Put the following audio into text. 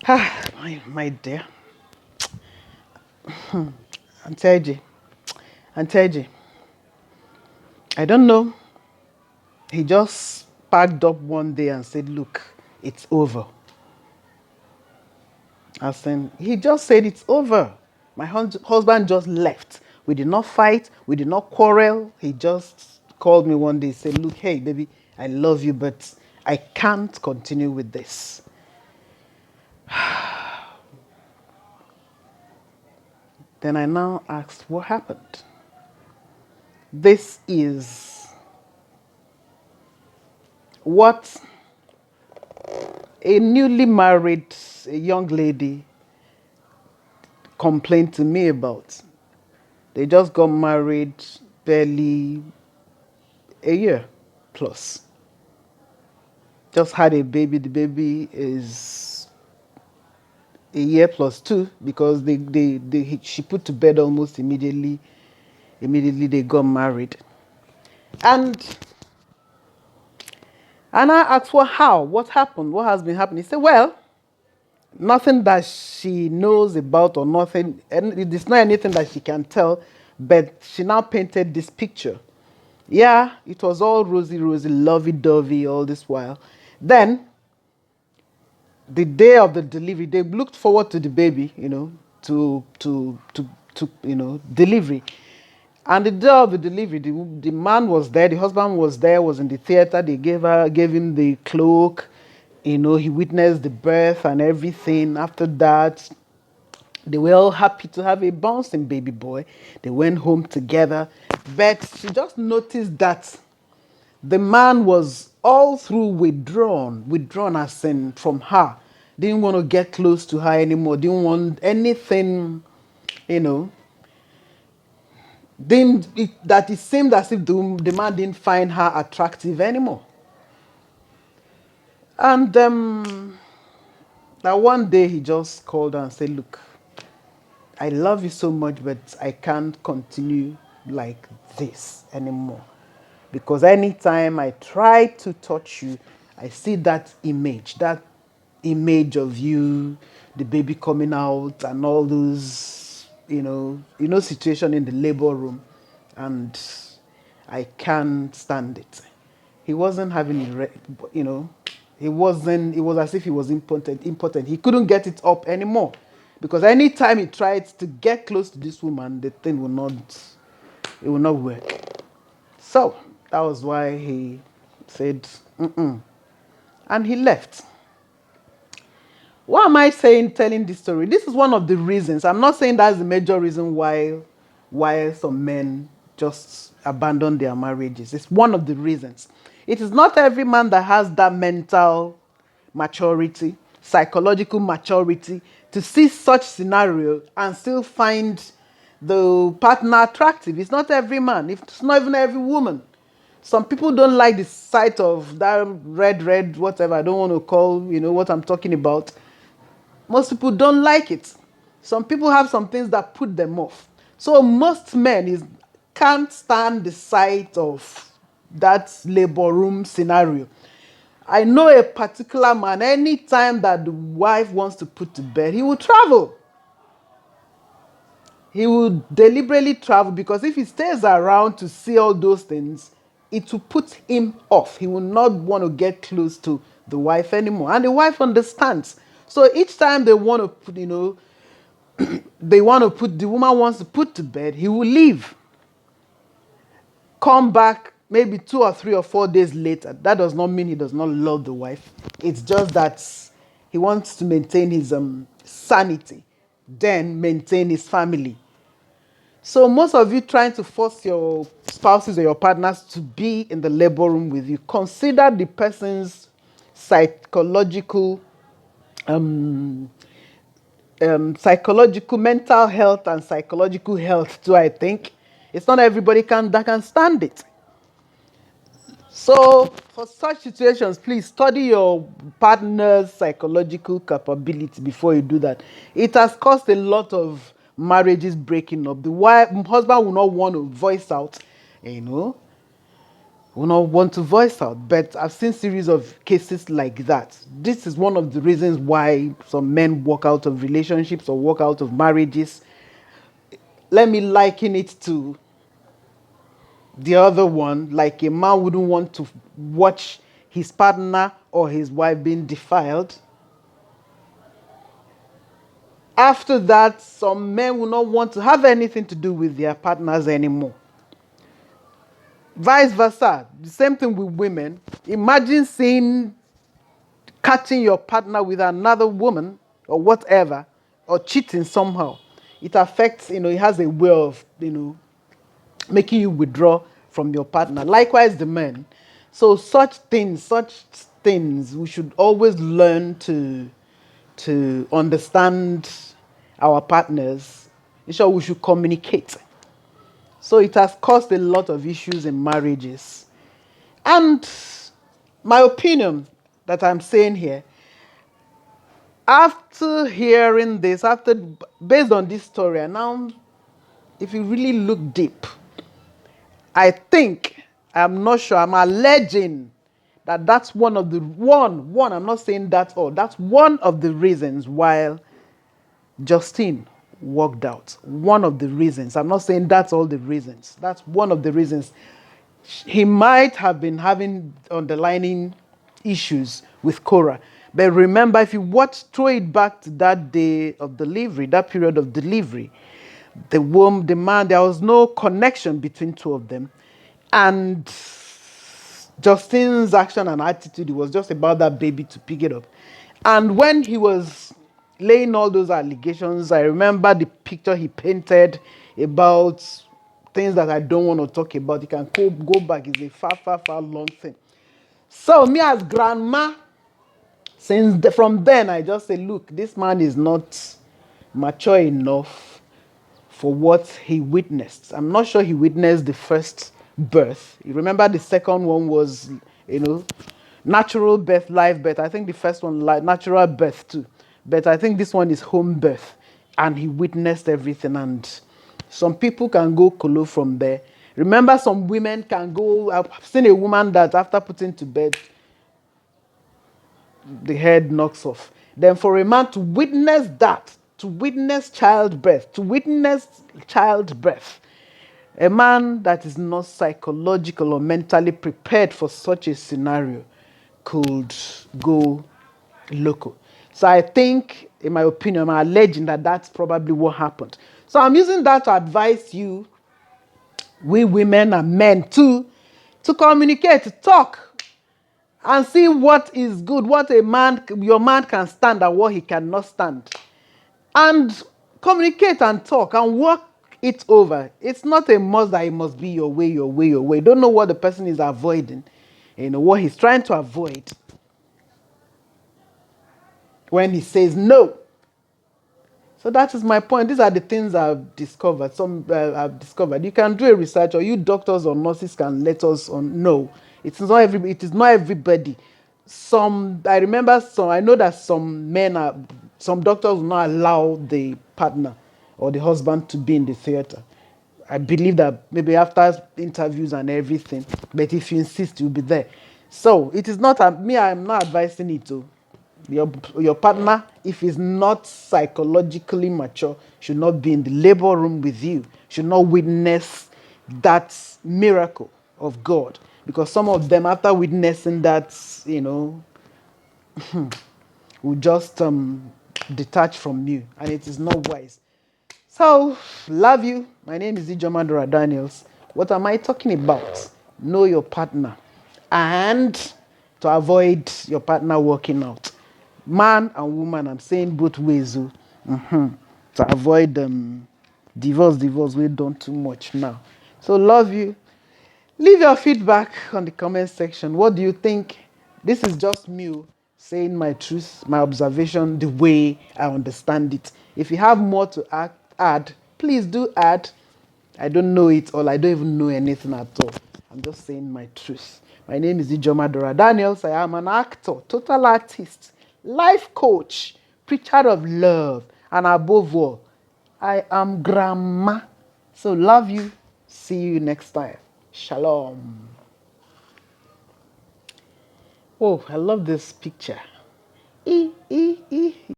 Ah, my dear. Auntie Eji. Auntie Eji. I don't know. He just packed up one day and said, look, it's over. As in, he just said it's over. My husband just left. We did not fight. We did not quarrel. He just called me one day, said, look, hey, baby, I love you, but I can't continue with this. Then I now asked, what happened? This is what a newly married a young lady complained to me about. They just got married barely a year plus. Just had a baby. The baby is a year plus two because she put to bed almost immediately. Immediately they got married. And I asked, well, how? What happened? What has been happening? He said, well, nothing that she knows about or nothing, and it's not anything that she can tell, but she now painted this picture. Yeah, it was all rosy, rosy, lovey-dovey all this while. Then, the day of the delivery, they looked forward to the baby, to delivery. And the day of the delivery, the man was there, the husband was there, was in the theater. They gave him the cloak. He witnessed the birth and everything. After that, they were all happy to have a bouncing baby boy. They went home together. But she just noticed that the man was all through withdrawn as in from her. Didn't want to get close to her anymore. Didn't want anything, you know. That it seemed as if the man didn't find her attractive anymore. And that one day he just called her and said, look, I love you so much, but I can't continue like this anymore. Because anytime I try to touch you, I see that image of you, the baby coming out, and all those, situation in the labor room, and I can't stand it. He wasn't having he wasn't. It was as if he was impotent. He couldn't get it up anymore, because anytime he tried to get close to this woman, the thing it will not work. So that was why he said, mm-mm, and he left. Why am I telling this story? This is one of the reasons. I'm not saying that's the major reason why some men just abandon their marriages. It's one of the reasons. It is not every man that has that mental maturity, psychological maturity to see such scenario and still find the partner attractive. It's not every man. It's not even every woman. Some people don't like the sight of that red, whatever. I don't want to call, what I'm talking about. Most people don't like it. Some people have some things that put them off. So most men can't stand the sight of that labor room scenario. I know a particular man, anytime that the wife wants to put to bed, he will travel. He will deliberately travel, because if he stays around to see all those things, it will put him off. He will not want to get close to the wife anymore. And the wife understands. So each time they want to put, the woman wants to put to bed, he will leave. Come back maybe 2 or 3 or 4 days later. That does not mean he does not love the wife. It's just that he wants to maintain his sanity, then maintain his family. So most of you trying to force your spouses or your partners to be in the labor room with you, consider the person's psychological, mental health and psychological health too. I think it's not everybody that can stand it. So for such situations, please study your partner's psychological capability before you do that. It has caused a lot of marriages breaking up. The husband will not want to voice out, you know. will not want to voice out. But I've seen series of cases like that. This is one of the reasons why some men walk out of relationships or walk out of marriages. Let me liken it to the other one, like a man wouldn't want to watch his partner or his wife being defiled. After that, some men will not want to have anything to do with their partners anymore. Vice versa, the same thing with women. Imagine catching your partner with another woman or whatever, or cheating somehow. It affects, it has a way of, making you withdraw from your partner. Likewise, the men. So such things, we should always learn to understand our partners. In short, we should communicate. So it has caused a lot of issues in marriages. And my opinion that I'm saying here, after hearing this, based on this story, and now if you really look deep, I think, I'm not sure, I'm alleging that that's one of the I'm not saying that's all, that's one of the reasons why Justine walked out. One of the reasons. I'm not saying that's all the reasons. That's one of the reasons. He might have been having underlying issues with Cora. But remember, if you throw it back to that day of delivery, that period of delivery, the woman, the man, there was no connection between two of them. And Justine's action and attitude, it was just about that baby to pick it up. And when he was laying all those allegations, I remember the picture he painted about things that I don't want to talk about. You can go back, it's a far, far, far long thing. So me as grandma, from then I just say, look, this man is not mature enough for what he witnessed. I'm not sure he witnessed the first birth. You remember the second one was, natural birth, live birth. I think the first one, natural birth too. But I think this one is home birth. And he witnessed everything. And some people can go colo from there. Remember, some women can go. I've seen a woman that after putting to bed, the head knocks off. Then for a man to witness that, to witness childbirth, a man that is not psychological or mentally prepared for such a scenario could go loco. So I think, in my opinion, I'm alleging that that's probably what happened. So I'm using that to advise you, we women and men too, to communicate, to talk, and see what is good, what your man can stand and what he cannot stand. And communicate and talk and work it over. It's not a must that it must be your way, your way, your way. Don't know what the person is avoiding, what he's trying to avoid when he says no. So that is my point. These are the things I've discovered. I've discovered. You can do a research, or you doctors or nurses can let us know. It is not everybody. I remember some. I know that some doctors will not allow the partner or the husband to be in the theater. I believe that maybe after interviews and everything, but if you insist, you'll be there. So it is not me. I'm not advising it to. Your partner, if he's not psychologically mature, should not be in the labor room with you, should not witness that miracle of God. Because some of them, after witnessing that, will just detach from you, and it is not wise. So, love you. My name is Ijoma Dora Daniels. What am I talking about? Know your partner, and to avoid your partner working out. Man and woman, I'm saying both ways. To avoid divorce, we've done too much now. So, love you. Leave your feedback on the comment section. What do you think? This is just me saying my truth, my observation, the way I understand it. If you have more to add, please do add. I don't know it all. I don't even know anything at all. I'm just saying my truth. My name is Ijoma Dora Daniels. I am an actor, total artist, life coach, preacher of love, and above all, I am grandma. So love you. See you next time. Shalom. Oh, I love this picture. E, e, e.